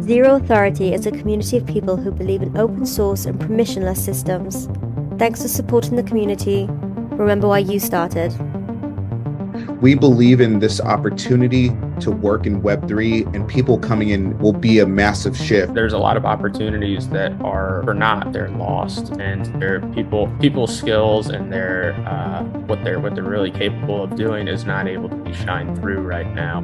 Zero Authority is a community of people who believe in open source and permissionless systems. Thanks for supporting the community. Remember why you started. We believe in this opportunity to work in Web3, and people coming in will be a massive shift. There's a lot of opportunities that are not, they're lost, and their people's skills and their what they're really capable of doing is not able to be shined through right now.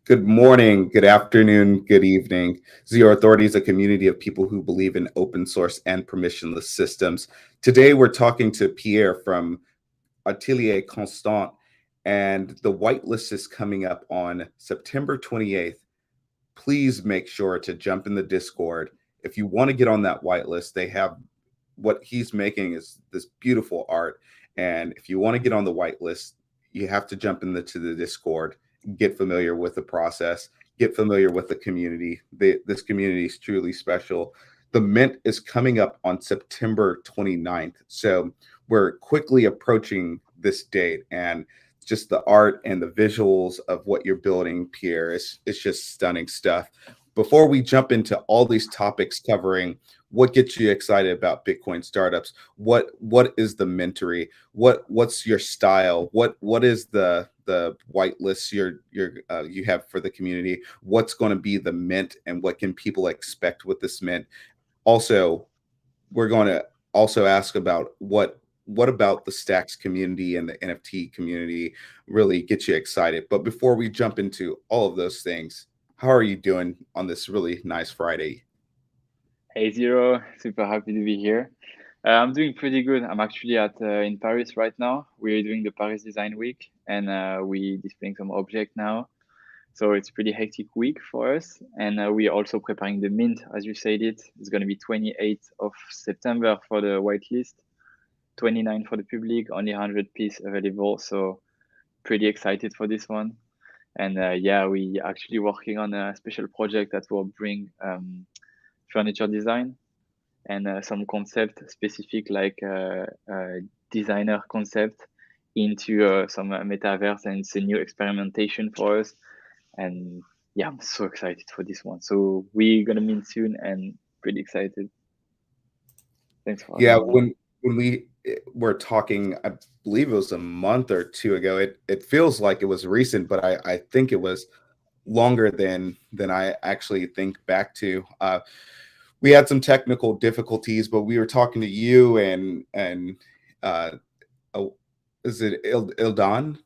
Good morning, good afternoon, good evening. Zero Authority is a community of people who believe in open source and permissionless systems. Today, we're talking to Pierre from Atelier Constant, and the whitelist is coming up on September 28th. Please make sure to jump in the Discord. If you want to get on that whitelist, they have what he's making is this beautiful art. And if you want to get on the whitelist, you have to jump into the Discord, get familiar with the process, get familiar with the community. This community is truly special. The Mint is coming up on September 29th. So we're quickly approaching this date, and just the art and the visuals of what you're building, Pierre, it's just stunning stuff. Before we jump into all these topics covering what gets you excited about Bitcoin startups, what is the mentory, what's your style, what is the whitelist you have for the community, what's going to be the mint, and what can people expect with this mint. Also, we're going to also ask about what about the Stacks community and the NFT community really gets you excited. But before we jump into all of those things, how are you doing on this really nice Friday? Hey Zero, super happy to be here. I'm doing pretty good. I'm actually in Paris right now. We're doing the Paris Design Week, and we displaying some object now. So it's pretty hectic week for us, and we're also preparing the mint, as you said it. It's going to be 28th of September for the whitelist, 29 for the public, only 100 piece available. So pretty excited for this one. And yeah, we actually working on a special project that will bring furniture design and some concept specific like designer concept into some metaverse, and it's a new experimentation for us. And yeah, I'm so excited for this one. So we're gonna meet soon, and pretty excited. Thanks for having me. When we were talking, I believe it was a month or two ago, it feels like it was recent, but I think it was longer than I actually think back to. We had some technical difficulties, but we were talking to you and is it Ildan?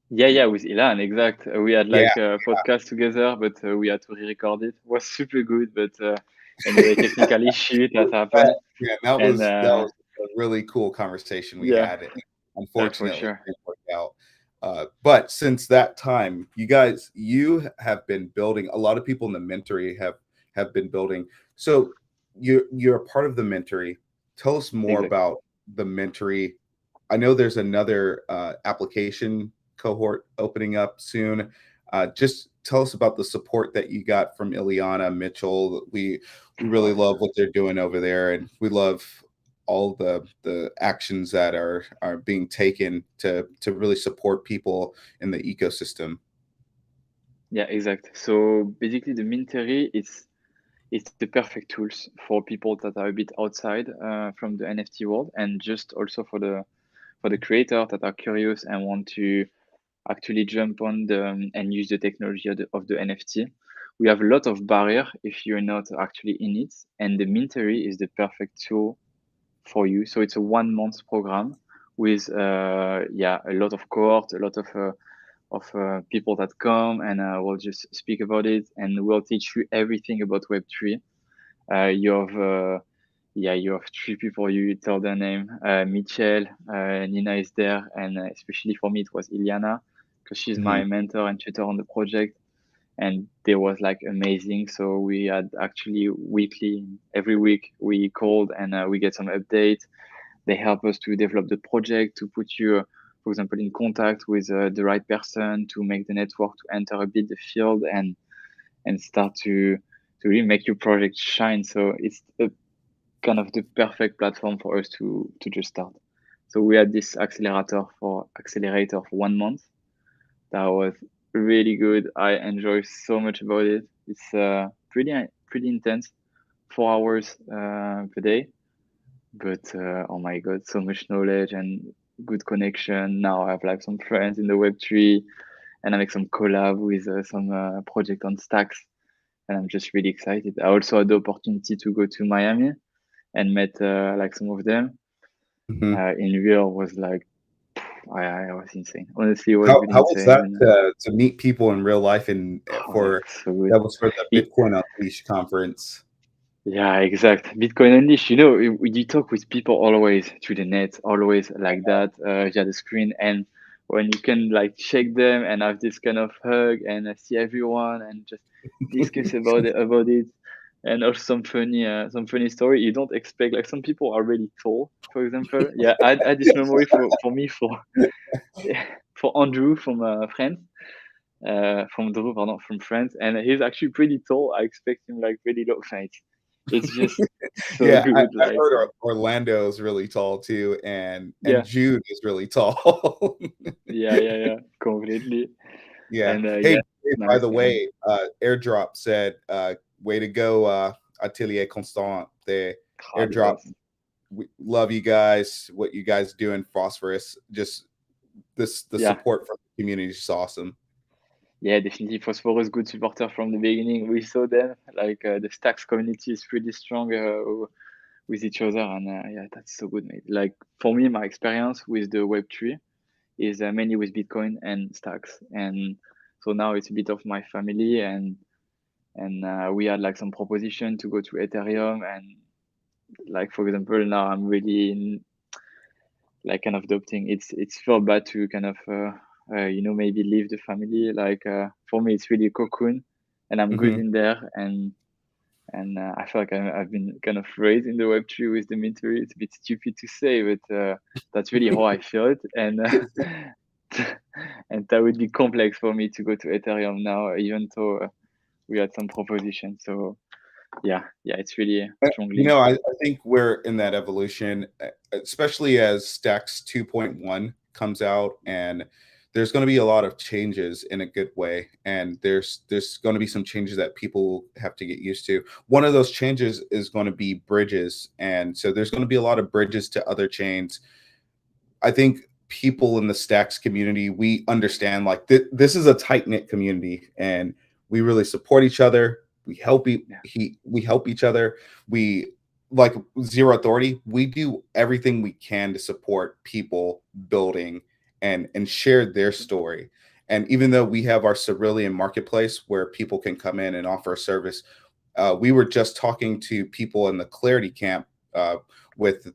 Yeah, with Ilan, exact. We had Yeah, like a podcast together, but we had to re-record it. It was super good, but anyway, technical issue that happened. yeah, And that was a really cool conversation we yeah, had. And for unfortunately, sure. it didn't work out. But since that time, you have been building. A lot of people in the mentory have been building. So you're a part of the mentory. Tell us more Exactly. about the mentory. I know there's another application cohort opening up soon. Just tell us about the support that you got from Ileana Mitchell. We really love what they're doing over there, and we love all the actions that are being taken to really support people in the ecosystem. Yeah, exact. So basically, the Mintery it's the perfect tools for people that are a bit outside from the NFT world, and just also for the creators that are curious and want to actually jump on and use the technology of the NFT. We have a lot of barrier if you're not actually in it, and the Mintery is the perfect tool for you. So it's a 1 month program with a lot of cohort, a lot of people that come, and we'll just speak about it, and we'll teach you everything about Web3. You have you have three people. You tell their name. Michelle, Nina is there, and especially for me, it was Iliana because she's Mhm. my mentor and tutor on the project, and they was like amazing. So we had actually every week we called, and we get some update. They help us to develop the project, to put you, for example, in contact with the right person, to make the network, to enter a bit the field, and start to really make your project shine. So it's a kind of the perfect platform for us to just start. So we had this accelerator for 1 month. That was really good. I enjoy so much about it. It's pretty intense, 4 hours per day. But oh my god, so much knowledge and good connection. Now I have like some friends in the Web3, and I make some collab with some project on Stacks, and I'm just really excited. I also had the opportunity to go to Miami and met like some of them. Mhm. In real was like I was insane. Honestly, it was How really how was insane. that And to meet people in real life and oh, for so good. that was for the It, Bitcoin Unleashed conference? yeah, exact. Bitcoin Unleashed, you talk with people always through the net, always like that, via the screen. And when you can like check them and have this kind of hug and see everyone and just discuss about it, and also some funny story. You don't expect, like, some people are really tall, for example. Yeah, I had this memory for me for Andrew from France. From Drew, pardon, from France, and he's actually pretty tall. I expect him like really low height. It's just so Yeah, I good. I Like, heard Orlando is really tall too, and yeah, Jude is really tall. yeah, completely. Yeah. And Hey, yeah, hey, by nice the to him. way, Airdrop said, way to go, Atelier Constant. The Ah, Airdrop, yes, we love you guys. What you guys do in Phosphorus, just the yeah, support from the community is awesome. yeah, definitely. Phosphorus, good supporter from the beginning. We saw them, like, the Stacks community is pretty strong with each other, and yeah, that's so good, mate. Like, for me, my experience with the Web3 is mainly with Bitcoin and Stacks, and so now it's a bit of my family, and we had like some proposition to go to Ethereum, and like, for example, now I'm really like kind of adopting. It's feel bad to kind of maybe leave the family. Like, for me, it's really a cocoon, and I'm good Mhm. in there, and I feel like I've been kind of raised in the Web3 with the military. It's a bit stupid to say, but that's really how I feel it, and and that would be complex for me to go to Ethereum now, even though we had some proposition. So yeah, it's really a strong You link. know, I think we're in that evolution, especially as Stacks 2.1 comes out, and there's going to be a lot of changes in a good way, and there's going to be some changes that people have to get used to. One of those changes is going to be bridges, and so there's going to be a lot of bridges to other chains. I think people in the Stacks community, we understand like this is a tight knit community, and we really support each other. Yeah, We help each other. We like Zero Authority. We do everything we can to support people building and share their story. And even though we have our Cerulean marketplace where people can come in and offer a service, we were just talking to people in the Clarity camp with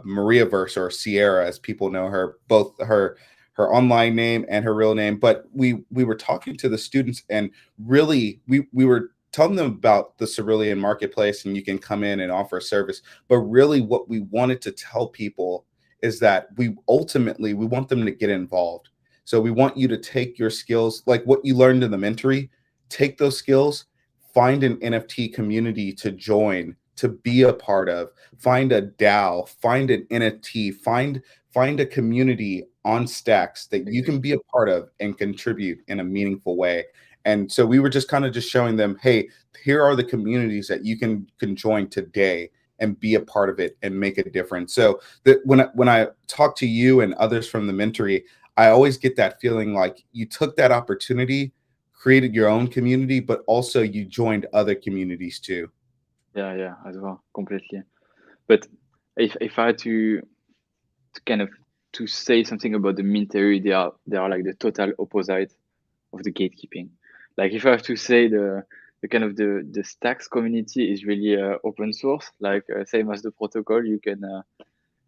Maria Verse, or Sierra, as people know her, both her online name and her real name. But we were talking to the students, and really we were telling them about the Cerulean marketplace, and you can come in and offer a service. But really, what we wanted to tell people is that we want them to get involved. So we want you to take your skills, like what you learned in the mentoring, take those skills, find an NFT community to join, to be a part of, find a DAO, find an NFT, find a community on Stacks that you can be a part of and contribute in a meaningful way. And so we were just kind of just showing them, hey, here are the communities that you can join today and be a part of it and make a difference. So that when I talk to you and others from the mentoring, I always get that feeling like you took that opportunity, created your own community, but also you joined other communities too. yeah, as well, completely. But if I had to kind of to say something about the mint theory, they are like the total opposite of the gatekeeping. Like, if I have to say, the kind of the Stacks community is really open source, like, same as the protocol. You can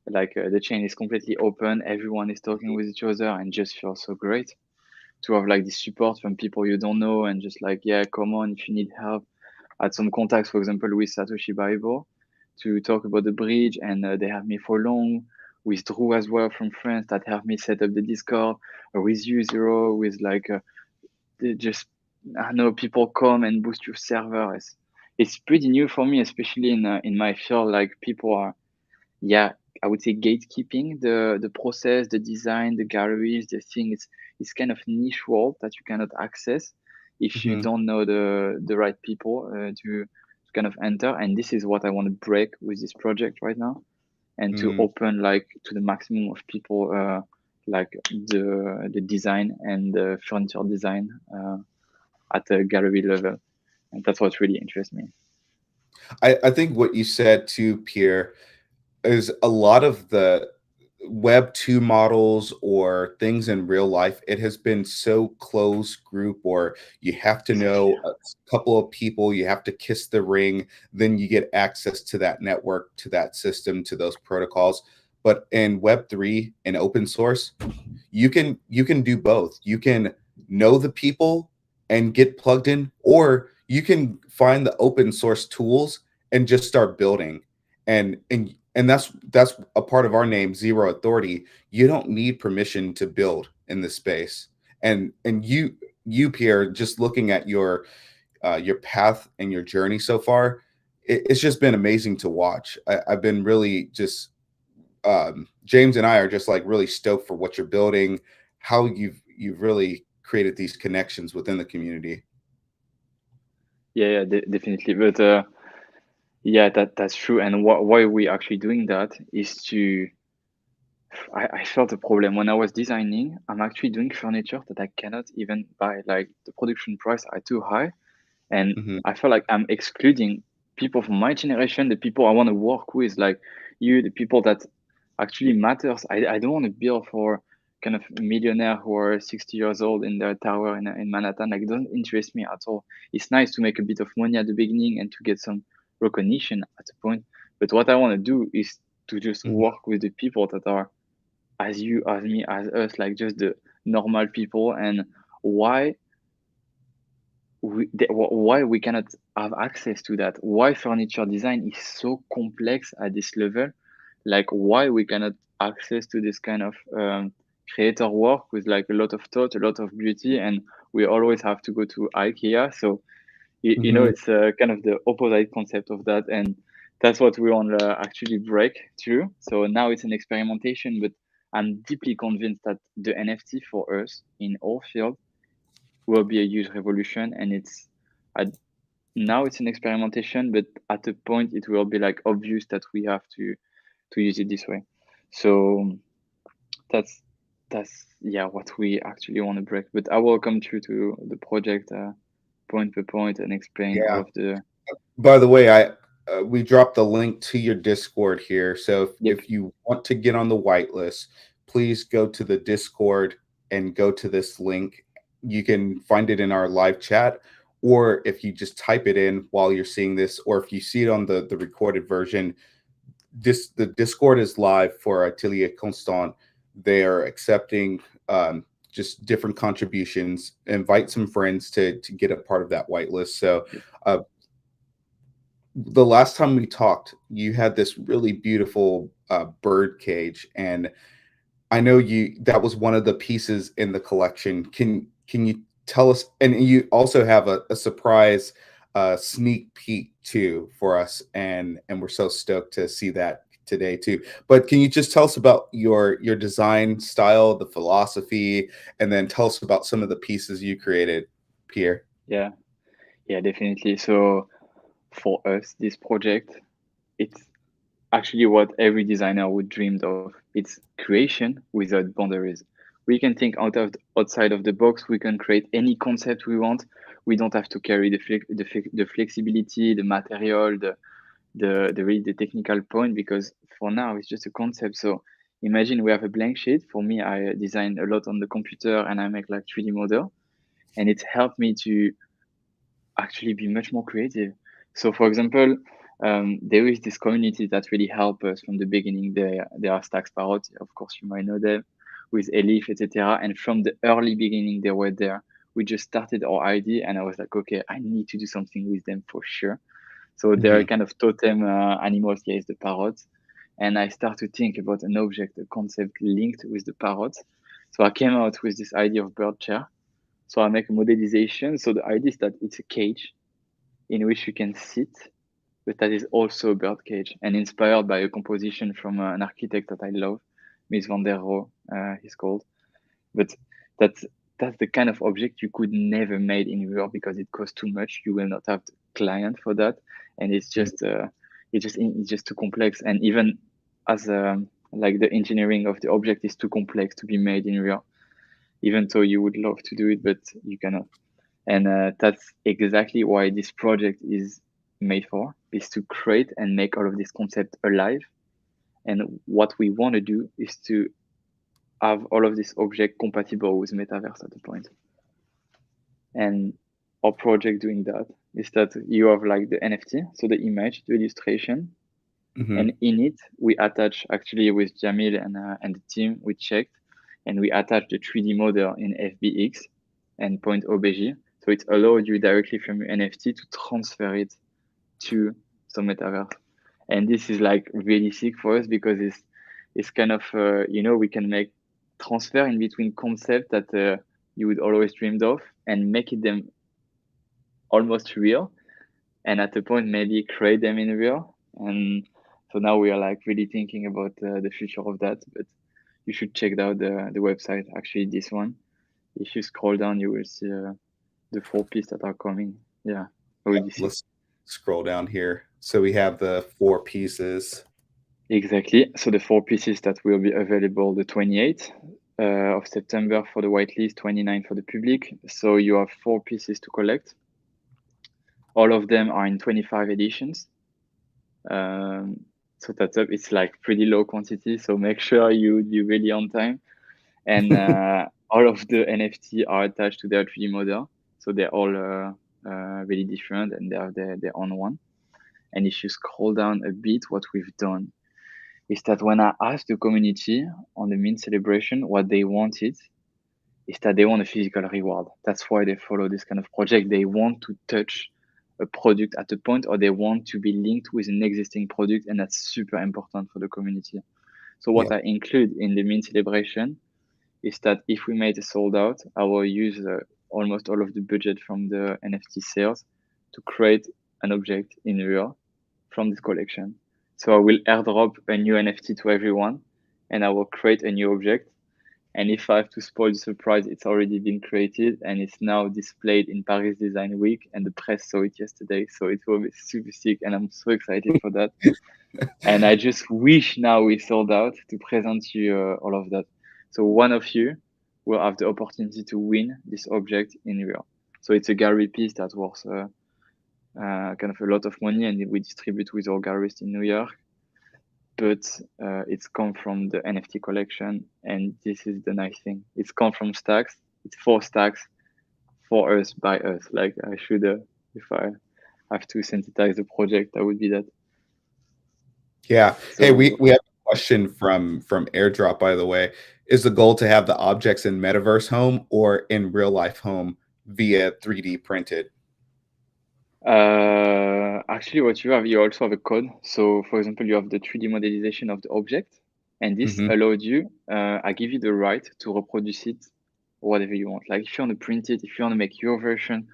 the chain is completely open. Everyone is talking with each other, and just feels so great to have like this support from people you don't know, and just like, yeah, come on if you need help. I had some contacts, for example, with Satoshi Baibo to talk about the bridge, and they have me for long. With Drew as well from France, that helped me set up the Discord. With you, Zero, with like they just, I know, people come and boost your server. it's pretty new for me, especially in my field. Like people are, yeah, I would say gatekeeping the process, the design, the galleries, the thing. It's kind of niche world that you cannot access if you Hmm. don't know the right people to kind of enter. And this is what I want to break with this project right now, and to Mm. open like to the maximum of people, like the design and the furniture design at a gallery level, and that's what really interests me. I think what you said too, Pierre, is a lot of the Web 2 models or things in real life, it has been so close group, or you have to Exactly. know a couple of people, you have to kiss the ring, then you get access to that network, to that system, to those protocols. But in Web 3 and open source, you can do both. You can know the people and get plugged in, or you can find the open source tools and just start building. And that's a part of our name, Zero Authority. You don't need permission to build in this space. And you, Pierre, just looking at your path and your journey so far, it's just been amazing to watch. I've been really just James and I are just like really stoked for what you're building, how you've really created these connections within the community. Yeah, definitely. But yeah, that's true. And why we actually doing that is to. I felt a problem when I was designing. I'm actually doing furniture that I cannot even buy. Like the production price are too high, and Hmm. I feel like I'm excluding people from my generation, the people I want to work with, like you, the people that actually matters. I don't want to build for kind of a millionaire who are 60 years old in their tower in Manhattan. Like, it doesn't interest me at all. It's nice to make a bit of money at the beginning and to get some recognition at a point. But what I want to do is to just Hmm. work with the people that are as you, as me, as us, like just the normal people. And why why we cannot have access to that, why furniture design is so complex at this level, like why we cannot access to this kind of creator work with like a lot of thought, a lot of beauty, and we always have to go to IKEA. So Hmm. it's kind of the opposite concept of that, and that's what we want to actually break through. So now it's an experimentation, but I'm deeply convinced that the NFT for us in our field will be a huge revolution. And at, now it's an experimentation, but at a point it will be like obvious that we have to use it this way. So that's yeah what we actually want to break. But I will come through to the project point per point and explain all Yeah. of the. By the way, I we dropped the link to your Discord here. So Yep. if you want to get on the whitelist, please go to the Discord and go to this link. You can find it in our live chat, or if you just type it in while you're seeing this, or if you see it on the recorded version, the Discord is live for Atelier Constant. They are accepting just different contributions. Invite some friends to get a part of that whitelist. So Yep. uh, the last time we talked, you had this really beautiful bird cage, and I know you that was one of the pieces in the collection. Can you tell us? And you also have a surprise sneak peek too for us, and we're so stoked to see that today too. But can you just tell us about your design style, the philosophy, and then tell us about some of the pieces you created, Pierre? Yeah, yeah, definitely. So for us, this project, it's actually what every designer would dreamed of. It's creation without boundaries. We can think outside of the box. We can create any concept we want. We don't have to carry the flexibility, the material, the really the technical point, because for now it's just a concept. So imagine we have a blank sheet. For me, I design a lot on the computer and I make like 3D model, and it helped me to actually be much more creative. So, for example, there is this community that really helped us from the beginning. There are Stacks Parrot, of course, you might know them, with Elif, etc. And from the early beginning, they were there. We just started our idea, and I was like, okay, I need to do something with them for sure. So they're Hmm. kind of totem animals. Here is the parrot, and I start to think about an object, a concept linked with the parrot. So I came out with this idea of bird chair. So I make a modelization. So the idea is that it's a cage in which you can sit, but that is also a bird cage and inspired by a composition from an architect that I love, Mies van der Rohe, he's called. But that's the kind of object you could never made in real because it costs too much. You will not have the client for that, and it's just too complex. And even as like the engineering of the object is too complex to be made in real, even though you would love to do it, but you cannot. And that's exactly why this project is made for, is to create and make all of this concept alive. And what we want to do is to have all of this object compatible with metaverse at the point. And our project doing that is that you have like the NFT, so the image, the illustration, and in it we attach, actually with Jamil and the team, we checked, and we attach the 3D model in FBX and point OBJ. So it allowed you directly from your NFT to transfer it to some metaverse. And this is like really sick for us because it's kind of, we can make transfer in between concepts that you would always dreamed of and make it them almost real. And at the point, maybe create them in real. And so now we are like really thinking about the future of that. But you should check out the website, actually, this one. If you scroll down, you will see the 4 pieces that are coming. Yeah. Let's scroll down here. So we have the 4 pieces. Exactly. So the 4 pieces that will be available the 28th of September for the whitelist, 29th for the public. So you have 4 pieces to collect. All of them are in 25 editions. So that's up. It's like pretty low quantity. So make sure you're really on time. And all of the NFT are attached to their 3D model. So they're all really different and they have their own one. And if you scroll down a bit, what we've done is that when I asked the community on the Mint celebration what they wanted, is that they want a physical reward. That's why they follow this kind of project. They want to touch a product at a point, or they want to be linked with an existing product, and that's super important for the community. So what I include in the Mint celebration is that if we made a sold out, I will use almost all of the budget from the NFT sales to create an object in real from this collection. So I will airdrop a new NFT to everyone, and I will create a new object. And if I have to spoil the surprise, it's already been created and it's now displayed in Paris Design Week, and the press saw it yesterday. So it will be super sick, and I'm so excited for that. And I just wish now we sold out to present you all of that. So one of you will have the opportunity to win this object in real. So it's a gallery piece that worth kind of a lot of money, and we distribute with our galleries in New York. But it's come from the NFT collection, and this is the nice thing. It's come from Stacks. It's 4 stacks for us, by us. Like I should, if I have to synthesize the project, that would be that. Yeah. So, hey, we have a question from Airdrop, by the way. Is the goal to have the objects in Metaverse Home or in real life home via 3D printed? Actually, what you also have a code. So for example, you have the 3D modelization of the object, and this allowed you, I give you the right to reproduce it whatever you want. Like if you want to print it, if you want to make your version,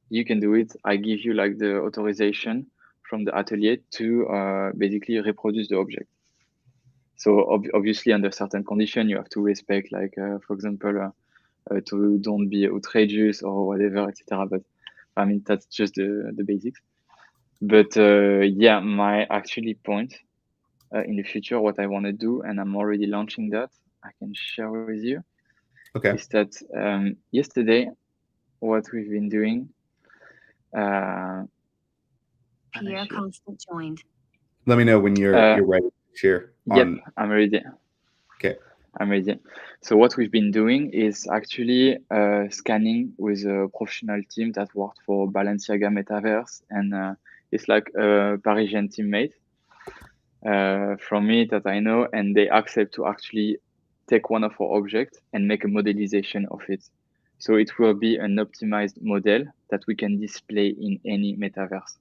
you can do it. I give you like the authorization from the atelier to basically reproduce the object. So obviously under certain condition, you have to respect, like for example, to don't be outrageous or whatever, etc. But I mean, that's just the basics. But yeah, my actually point in the future, what I want to do, and I'm already launching that, I can share with you, is that yesterday, what we've been doing. Atelier Constant joined. Let me know when you're ready to share. Yep, I'm ready. Okay. I'm ready. So what we've been doing is actually scanning with a professional team that worked for Balenciaga Metaverse, and it's like a Parisian teammate from me that I know, and they accept to actually take one of our objects and make a modelization of it. So it will be an optimized model that we can display in any metaverse.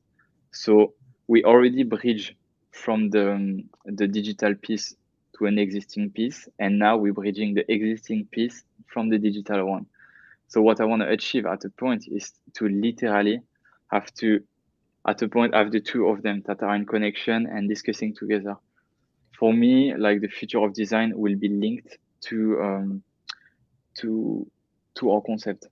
So we already bridge from the digital piece to an existing piece, and now we're bridging the existing piece from the digital one. So what I want to achieve at a point is to literally have to at a point, I have the two of them that are in connection and discussing together. For me, like the future of design will be linked to to our concept.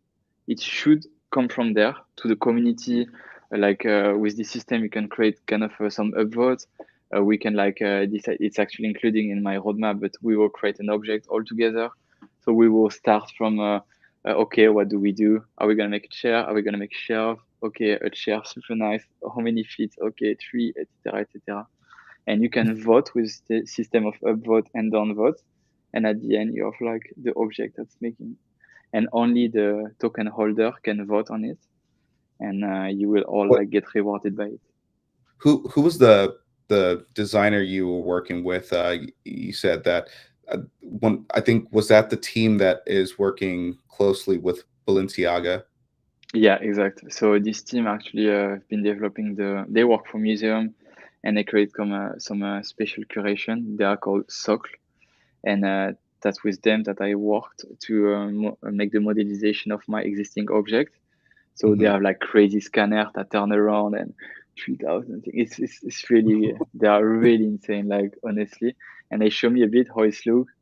It should come from there to the community. Like with this system, you can create kind of some upvotes. We can like decide. It's actually including in my roadmap, but we will create an object all together. So we will start from okay, what do we do? Are we gonna make a chair? Are we gonna make a shelf? Okay, a chair, super nice. How many feet? Okay, 3, etc., etc. And you can vote with the system of upvote and downvote. And at the end, you have like the object that's making, and only the token holder can vote on it, and you will all What, like get rewarded by it. who was the designer you were working with? You said that one. I think was that the team that is working closely with Balenciaga. Yeah, exact. So this team actually have been developing they work for museum, and they create some special curation. They are called Socle, and that's with them that I worked to make the modelization of my existing object. So they have like crazy scanners that turn around and 3,000 things. It's really, they are really insane, like honestly. And they show me a bit how it looks.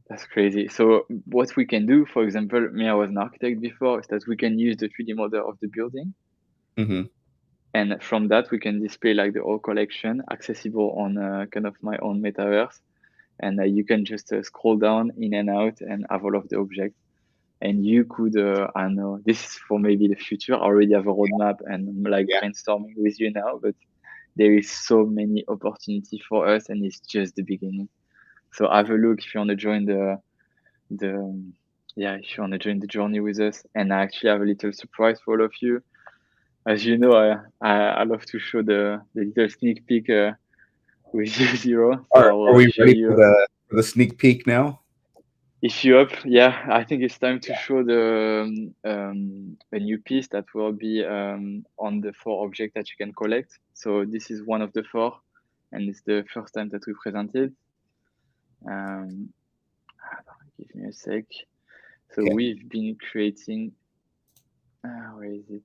That's crazy. So what we can do, for example, me, I was an architect before, is that we can use the 3D model of the building. Mm-hmm. And from that, we can display like the whole collection accessible on kind of my own metaverse. And you can just scroll down in and out and have all of the objects. And you could, I don't know, this is for maybe the future. I already have a roadmap and I'm like brainstorming with you now, but there is so many opportunity for us and it's just the beginning. So have a look if you want to join if you want to join the journey with us. And I actually have a little surprise for all of you. As you know, I love to show the little sneak peek with you, Zero. So I Are will we show ready you. for the sneak peek now? If you up, yeah, I think it's time to show the a new piece that will be on the 4 objects that you can collect. So this is one of the 4, and it's the first time that we presented. Give me a sec. So we've been creating. Where is it?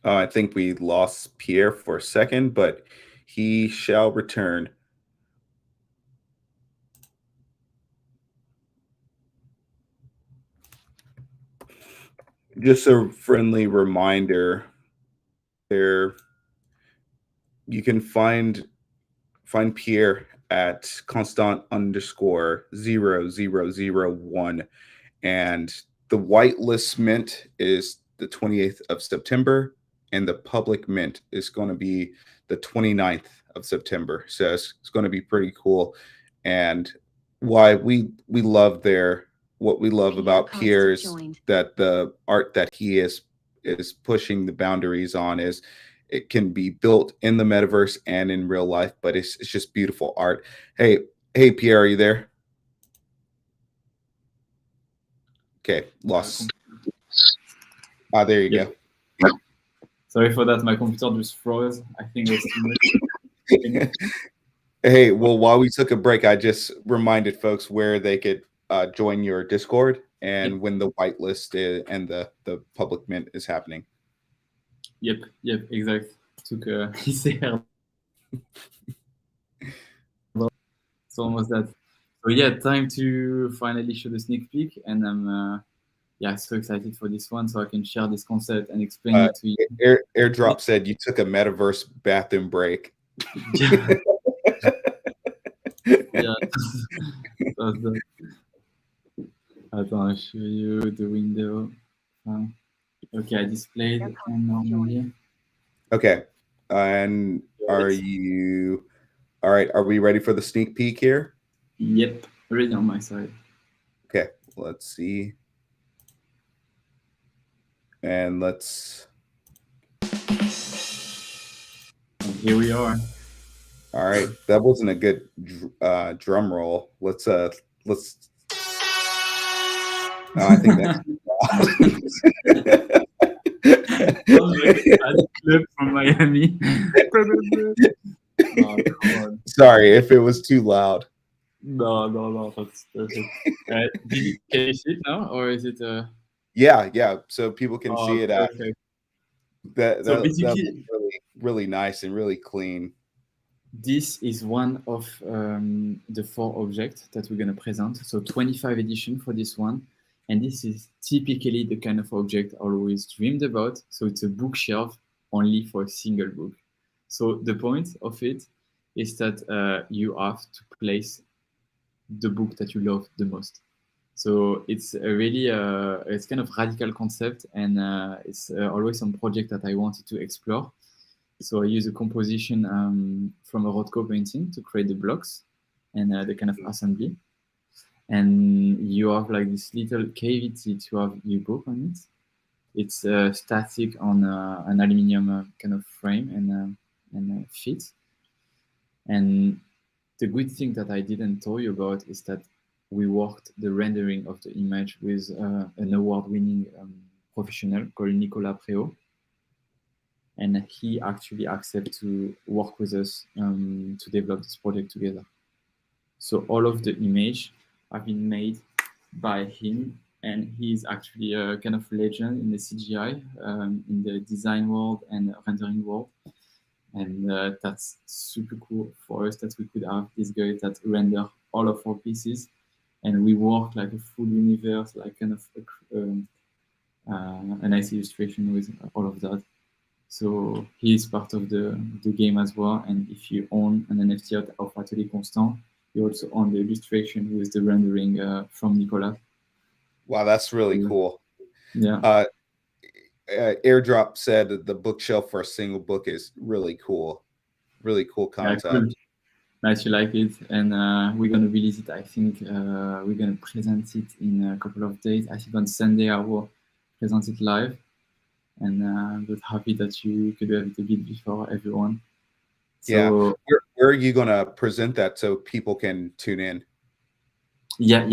I think we lost Pierre for a second, but he shall return. Just a friendly reminder, there you can find Pierre at constant_0001, and the whitelist mint is the 28th of September, and the public mint is going to be the 29th of September. So it's going to be pretty cool. And why we love what we love about Pierre is that the art that he is pushing the boundaries on is it can be built in the metaverse and in real life, but it's just beautiful art. Hey Pierre, are you there? Okay, lost. There you go. Sorry for that, my computer just froze. I think it was too much. Hey, well, while we took a break, I just reminded folks where they could join your Discord and when the whitelist and the public mint is happening. Yep, exact. Took it's almost that. So yeah, time to finally show the sneak peek, and I'm so excited for this one, so I can share this concept and explain it to you. Airdrop said you took a metaverse bathroom break. Yeah. I'll show you the window. Okay, I displayed normally. Okay, and are you all right? Are we ready for the sneak peek here? Yep, ready on my side. Okay, let's see. And let's. And here we are. All right, that wasn't a good drum roll. Let's. I think that's. Clip from Miami. Oh, sorry if it was too loud. No, that's perfect. Can you see it now, or is it? Yeah, so people can Oh, see it. perfect. That So that that basically, looks really nice and really clean. this is one of the 4 objects that we're going to present. So 25 edition for this one. And this is typically the kind of object I always dreamed about. So it's a bookshelf only for a single book. So the point of it is that you have to place the book that you love the most. So it's a really, it's kind of radical concept, and it's always some project that I wanted to explore. So I use a composition from a Rothko painting to create the blocks and the kind of assembly. And you have like this little cavity to have your book on it. It's static on an aluminium kind of frame and fit. And the good thing that I didn't tell you about is that we worked the rendering of the image with an award-winning professional called Nicolas Préau. And he actually accepted to work with us to develop this project together. So all of the image have been made by him, and he's actually a kind of legend in the CGI, in the design world and rendering world. And that's super cool for us that we could have this guy that render all of our pieces, and we work like a full universe, like kind of a nice illustration with all of that. So he is part of the game as well. And if you own an NFT of Atelier Constant, you also own the illustration with the rendering from Nicolas. Wow, that's really cool. Yeah. Airdrop said that the bookshelf for a single book is really cool. Really cool concept. Yeah, cool. Nice, you like it. And we're going to release it. I think we're going to present it in a couple of days. I think on Sunday I will present it live. And I'm just happy that you could have it a bit before everyone. So, yeah. Where are you going to present that so people can tune in? Yeah.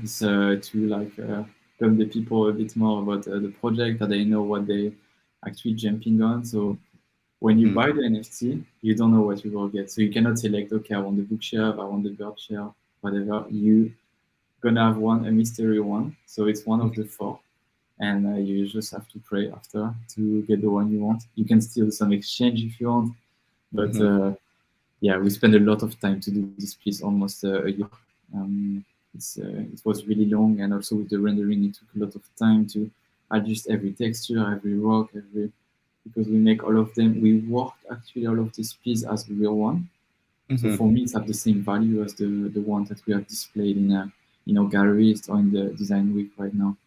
It's to like tell the people a bit more about the project, that they know what they actually jumping on. So when you buy the NFT, you don't know what you will get. So you cannot select, okay, I want the bookshelf, I want the bird shell, whatever. You gonna have a mystery one. So it's one of the 4. And you just have to pray after to get the one you want. You can still do some exchange if you want, but yeah, we spent a lot of time to do this piece, almost a year. It was really long, and also with the rendering, it took a lot of time to adjust every texture, every rock, because we make all of them. We worked actually all of this piece as a real one. So for me, it's have the same value as the one that we have displayed in our galleries or in the design week right now.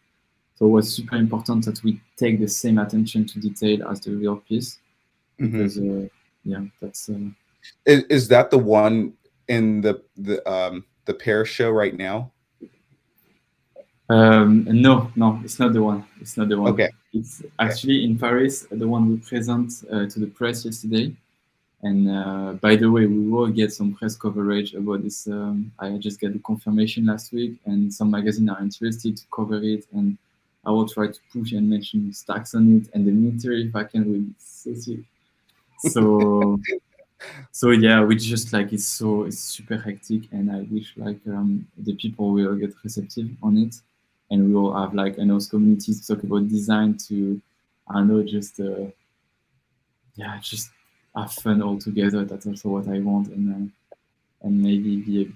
So it was super important that we take the same attention to detail as the real piece, because yeah, that's. Is that the one in the Paris show right now? No, it's not the one. It's not the one. Okay. It's actually in Paris, the one we present to the press yesterday. And by the way, we will get some press coverage about this. I just got the confirmation last week, and some magazines are interested to cover it. And I will try to push and mention stacks on it, and the military, if I can, will be so sick. So yeah, we just like it's super hectic, and I wish like the people will get receptive on it, and we will have like an host community to talk about design, to I know just have fun all together. That's also what I want, and maybe be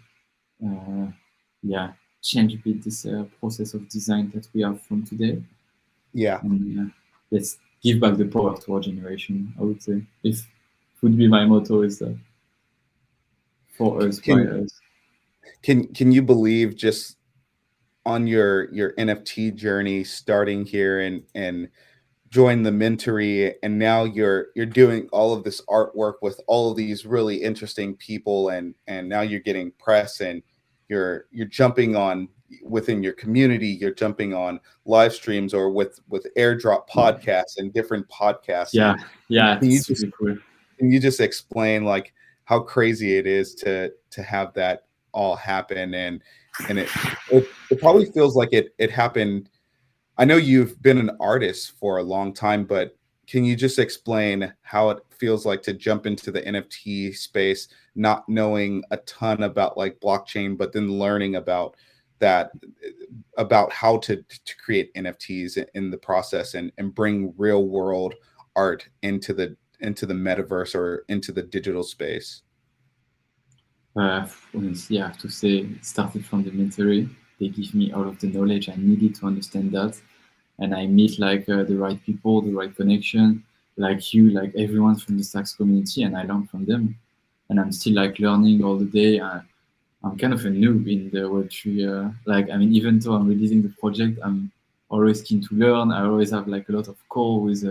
change a bit this process of design that we have from today. Yeah. And let's give back the power to our generation, I would say. If would be my motto, is that for us, by us. Can you believe, just on your NFT journey, starting here and join the mentory, and now you're doing all of this artwork with all of these really interesting people, and now you're getting press, and you're jumping on within your community, you're jumping on live streams or with Airdrop podcasts and different podcasts. Yeah, it's super cool. Can you just explain like how crazy it is to have that all happen, and it probably feels like it happened. I know you've been an artist for a long time, but can you just explain how it feels like to jump into the NFT space, not knowing a ton about like blockchain, but then learning about that, about how to create NFTs in the process and bring real world art into the metaverse or into the digital space? Honestly, I have to say, it started from the mentoring. They give me all of the knowledge I needed to understand that, and I meet like the right people, the right connection, like you, like everyone from the Stacks community, and I learn from them. And I'm still like learning all the day. I'm kind of a noob in the Web3. Like, I mean, even though I'm releasing the project, I'm always keen to learn. I always have like a lot of call with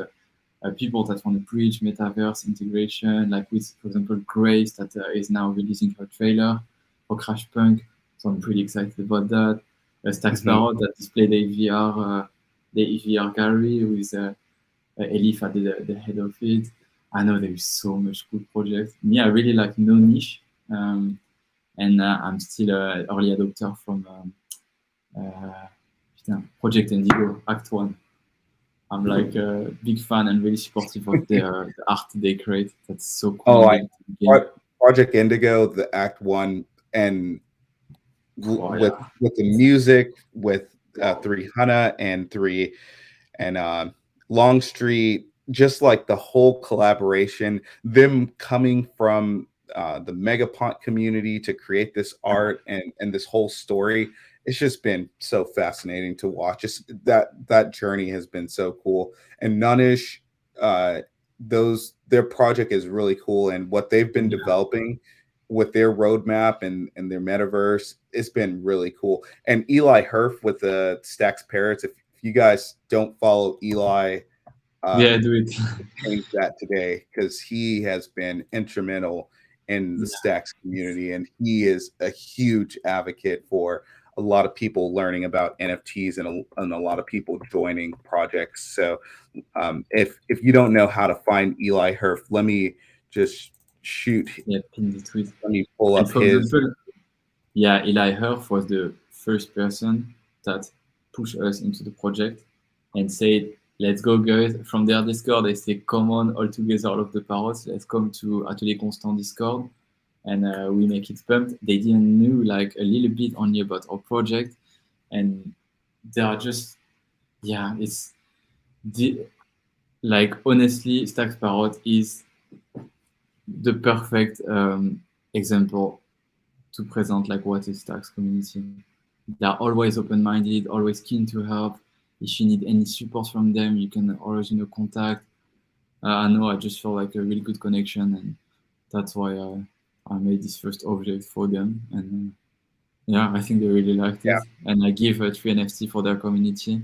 people that want to bridge metaverse integration, like with, for example, Grace that is now releasing her trailer for Crash Punk. So I'm pretty excited about that. Stax Barrot that displayed the VR gallery with Elif at the head of it. I know there is so much good projects. Me, I really like no niche. And I'm still an early adopter from Project Indigo Act 1. I'm like a big fan and really supportive of the art they create. That's so cool. Project Indigo, the Act 1, and with the music, with 300 and 3 and Longstreet, just like the whole collaboration, them coming from the Megapont community to create this art and this whole story. It's just been so fascinating to watch. Just that journey has been so cool. And Nunish, their project is really cool, and what they've been developing with their roadmap and their metaverse, it's been really cool. And Eli Herf with the Stacks Parrots, if you guys don't follow Eli, do it. Change that today, because he has been instrumental in the Stacks community, and he is a huge advocate for a lot of people learning about NFTs and a lot of people joining projects. So if you don't know how to find Eli Herf, let me just shoot. Pin the tweet. Let me pull up his. Example, Eli Herf was the first person that pushed us into the project and said, let's go, guys. From their Discord, they say, come on, all together, all of the parrots. Let's come to Atelier Constant Discord. And we make it pumped. They didn't know like a little bit only about our project. And they are just, it's like, honestly, Stacks Parrot is the perfect example to present like what is Stacks community. They're always open-minded, always keen to help. If you need any support from them, you can always contact. I know I just feel like a really good connection, and that's why I made this first object for them. And I think they really liked it. And I gave 3 NFT for their community.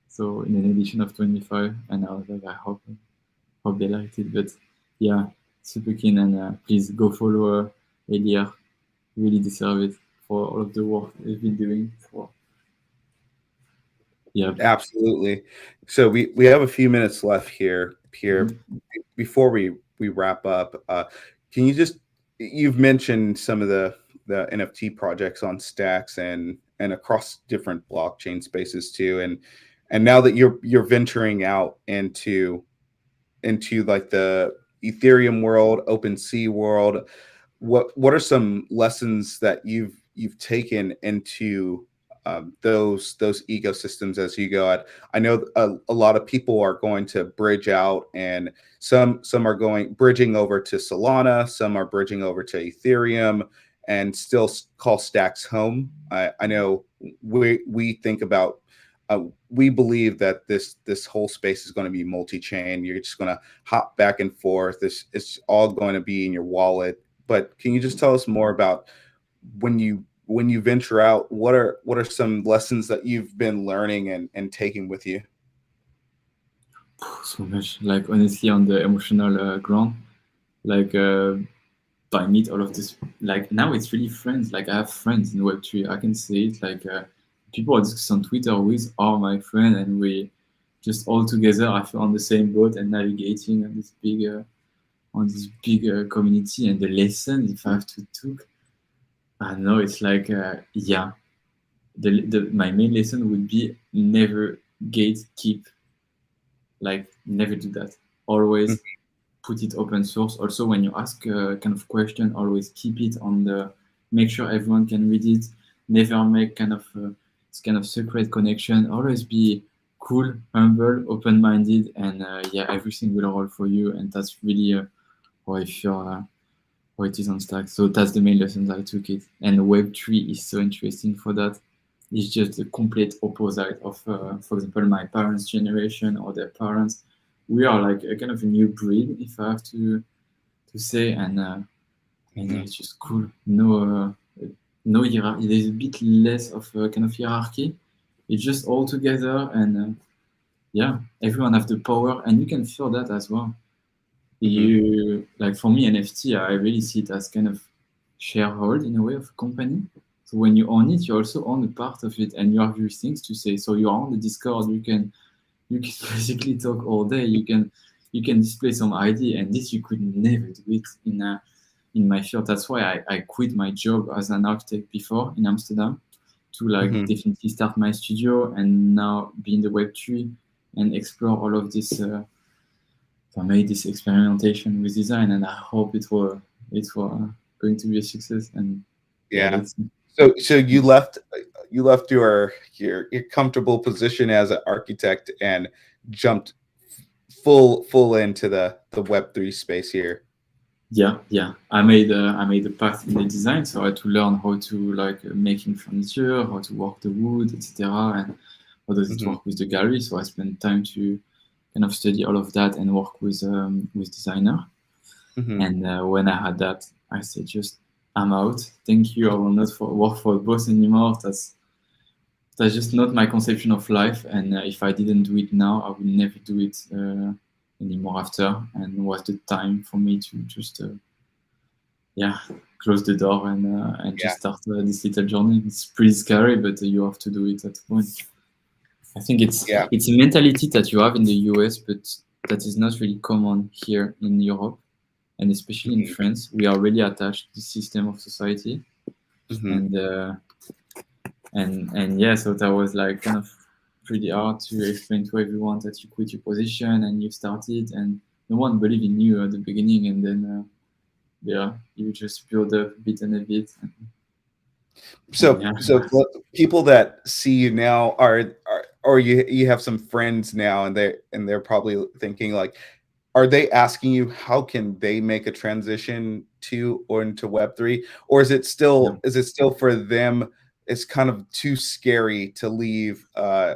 So in an edition of 25, and I was like, I hope they liked it. But super keen, and please go follow Elier. Really deserve it for all of the work they've been doing. Absolutely. So we have a few minutes left here, Pierre. Before we wrap up, can you just, you've mentioned some of the NFT projects on Stacks and across different blockchain spaces too, and now that you're venturing out into like the Ethereum world, OpenSea world, what are some lessons that you've taken into those ecosystems as you go out? I know a lot of people are going to bridge out, and some are bridging over to Solana, some are bridging over to Ethereum, and still call Stacks home. I know we think about. We believe that this whole space is going to be multi-chain. You're just going to hop back and forth. It's all going to be in your wallet. But can you just tell us more about when you venture out, what are some lessons that you've been learning and taking with you? So much, like honestly, on the emotional ground, like I meet all of this, like now it's really friends. Like I have friends in Web3. I can say it, like people I discuss on Twitter with are my friend, and we just all together, I feel on the same boat and navigating on this big community. And the lesson, if I have to took, I know it's like my main lesson would be never gatekeep like never do that. Always put it open source. Also, when you ask a kind of question, always keep it on the, make sure everyone can read it. Never make kind of this kind of secret connection. Always be cool, humble, open-minded, and yeah, everything will roll for you. And that's really how I feel how it is on Stack. So that's the main lessons I took it. And Web3 is so interesting for that. It's just the complete opposite of, for example, my parents' generation or their parents. We are like a kind of a new breed, if I have to say, and yeah, it's just cool. No hierarchy. There's a bit less of a kind of hierarchy. It's just all together, and yeah, everyone have the power, and you can feel that as well. You like, for me, NFT, I really see it as kind of sharehold in a way of a company. So when you own it, you also own a part of it, and you have your things to say. So you're on the Discord, you can basically talk all day. You can display some idea, and this you could never do it in my field. That's why I quit my job as an architect before in Amsterdam to like definitely start my studio and now be in the Web3 and explore all of this. I made this experimentation with design, and I hope it will going to be a success. And yeah. So you left your comfortable position as an architect and jumped full into the Web3 space here. Yeah. I made a path in the design, so I had to learn how to like making furniture, how to work the wood, etc., and how does it work with the gallery. So I spent time to kind of study all of that and work with designer. And when I had that, I said, just I'm out. Thank you. I will not work for a boss anymore. That's just not my conception of life. And if I didn't do it now, I would never do it anymore after. And it was the time for me to just close the door and just start this little journey. It's pretty scary, but you have to do it at a point. I think it's a mentality that you have in the US, but that is not really common here in Europe, and especially in France. We are really attached to the system of society, and yeah, so that was like kind of pretty hard to explain to everyone that you quit your position and you started, and no one believed in you at the beginning, and then you just build up bit and a bit. So people that see you now or you have some friends now, and they're probably thinking like, are they asking you how can they make a transition to or into Web3, or is it still for them it's kind of too scary to leave a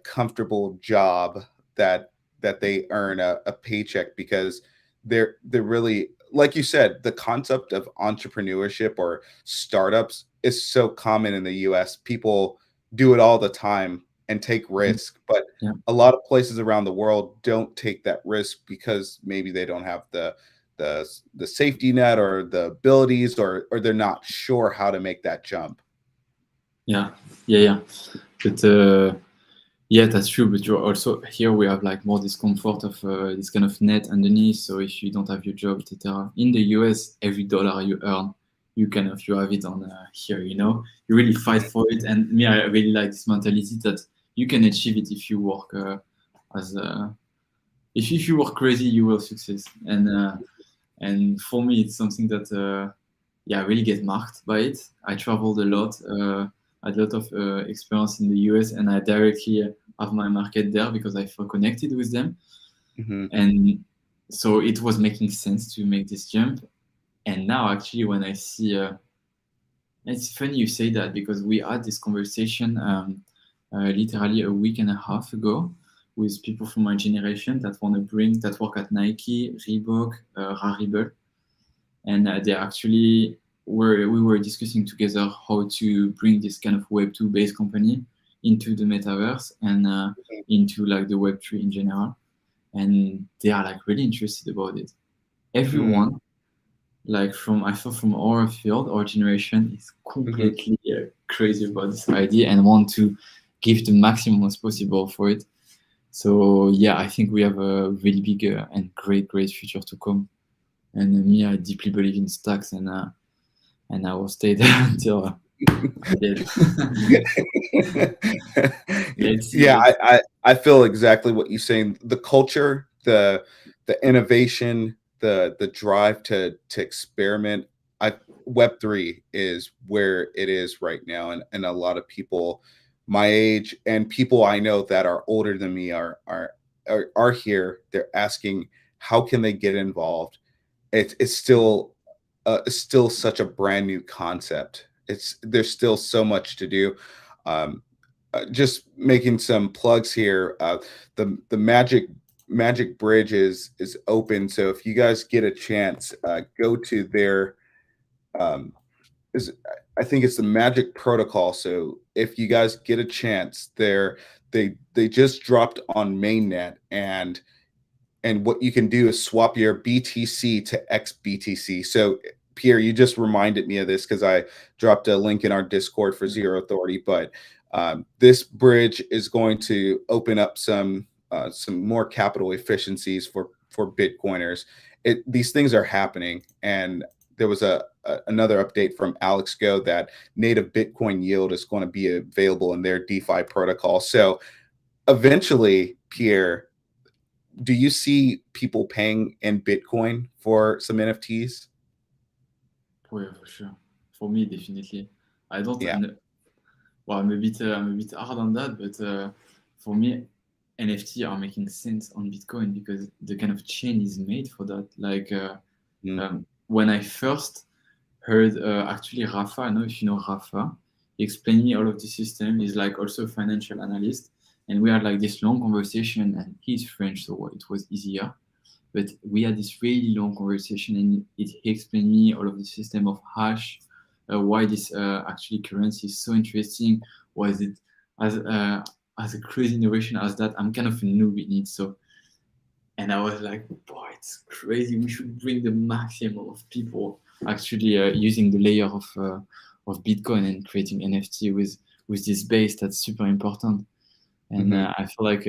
comfortable job that they earn a paycheck, because they're really, like you said, the concept of entrepreneurship or startups is so common in the US. People do it all the time and take risk, but a lot of places around the world don't take that risk because maybe they don't have the safety net or the abilities, or they're not sure how to make that jump. Yeah. But yeah, that's true. But you're also here. We have like more discomfort of this kind of net underneath. So if you don't have your job, etc. In the US, every dollar you earn, you have it on here. You really fight for it. And me, I really like this mentality that you can achieve it if you work if you work crazy, you will succeed. And for me, it's something that I really get marked by it. I traveled a lot. I had a lot of experience in the US, and I directly have my market there because I feel connected with them. And so it was making sense to make this jump. And now actually when I see, it's funny you say that, because we had this conversation literally a week and a half ago with people from my generation that work at Nike, Reebok, Rarible. And they actually we were discussing together how to bring this kind of Web2 based company into the metaverse and into like the Web3 in general. And they are like really interested about it. Everyone, like from our field, our generation is completely crazy about this idea and want to give the maximum as possible for it. So yeah, I think we have a really big and great future to come. And me, I deeply believe in stacks, and I will stay there until Let's see. Yeah, I feel exactly what you're saying. The culture, the innovation, the drive to experiment. Web3 is where it is right now, and a lot of people my age and people I know that are older than me are here. They're asking how can they get involved. It's still such a brand new concept. There's still so much to do. Um, just making some plugs here. The Magic Bridge is open, so if you guys get a chance, go to their um, is I think it's the Magic Protocol. So if you guys get a chance, they just dropped on mainnet, and what you can do is swap your BTC to XBTC. So Pierre, you just reminded me of this because I dropped a link in our Discord for Zero Authority. But this bridge is going to open up some more capital efficiencies for Bitcoiners. These things are happening, and there was another update from Alex Go that native Bitcoin yield is going to be available in their DeFi protocol. So eventually, Pierre, do you see people paying in Bitcoin for some NFTs? Oh, yeah, for sure. For me, definitely. I don't. Yeah. Well, I'm a bit hard on that, but for me, NFT are making sense on Bitcoin because the kind of chain is made for that. Like when I first heard, actually Rafa, I don't know if you know Rafa, he explained me all of the system. He's like also a financial analyst, and we had like this long conversation. And he's French, so it was easier. But we had this really long conversation, and he explained me all of the system of hash, why this actually currency is so interesting. Was it as a crazy innovation as that? I'm kind of a noob in it, so. And I was like, boy, it's crazy. We should bring the maximum of people actually using the layer of Bitcoin and creating NFT with this base. That's super important. And I feel like,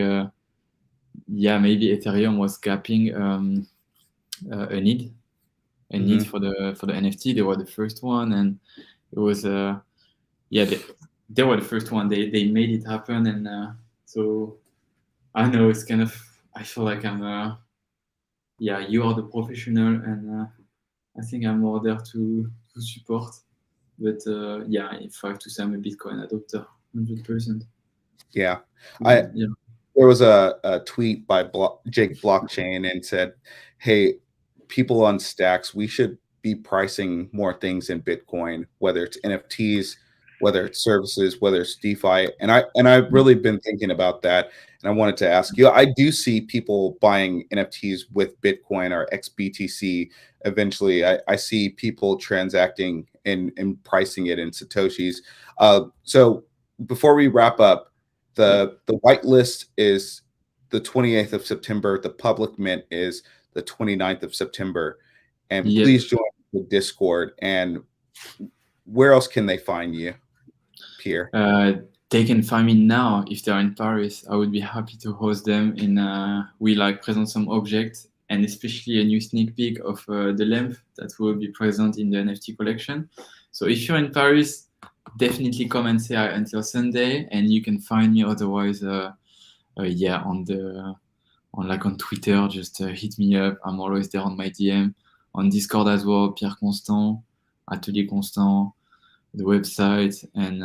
yeah, maybe Ethereum was gapping a need for the NFT. They were the first one, and it was yeah, they were the first one. They made it happen, and so I know it's kind of. I feel like I'm. Yeah, you are the professional, and I think I'm more there to support. But yeah, if I have to say, I'm a Bitcoin adopter, 100%. Yeah, Yeah. There was a tweet by Jake Blockchain and said, "Hey, people on Stacks, we should be pricing more things in Bitcoin, whether it's NFTs, whether it's services, whether it's DeFi." And I've really been thinking about that. And I wanted to ask you, I do see people buying NFTs with Bitcoin or XBTC. Eventually, I see people transacting and pricing it in Satoshis. So before we wrap up, the whitelist is the 28th of September. The public mint is the 29th of September. And please join the Discord. And where else can they find you, Pierre? They can find me now if they're in Paris. I would be happy to host them. We like present some objects, and especially a new sneak peek of the lamp that will be present in the NFT collection. So if you're in Paris, definitely come and say hi until Sunday, and you can find me otherwise. Yeah, on Twitter, just hit me up. I'm always there on my DM. On Discord as well, Pierre Constant, Atelier Constant, the website. And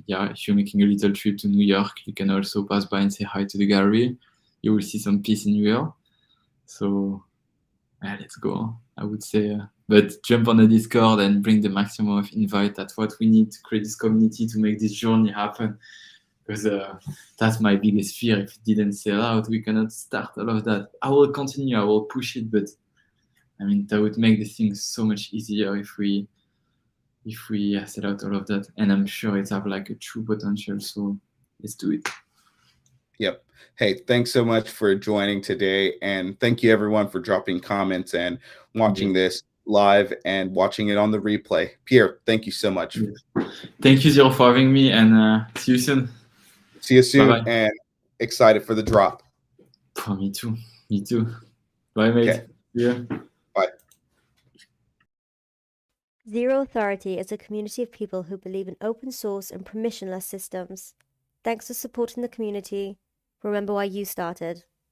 yeah, if you're making a little trip to New York, you can also pass by and say hi to the gallery. You will see some piece in real. So yeah, let's go, I would say. But jump on the Discord and bring the maximum of invite. That's what we need to create this community to make this journey happen. Because that's my biggest fear. If it didn't sell out, we cannot start all of that. I will continue, I will push it, but I mean, that would make the things so much easier if we sell out all of that. And I'm sure it have like a true potential. So let's do it. Yep. Hey, thanks so much for joining today. And thank you everyone for dropping comments and watching this live and watching it on the replay. Pierre, thank you so much. Thank you, Zero, for having me, and see you soon. See you soon. Bye-bye. And excited for the drop. Oh, me too. Bye, mate. Okay. Yeah. Zero Authority is a community of people who believe in open source and permissionless systems. Thanks for supporting the community. Remember why you started.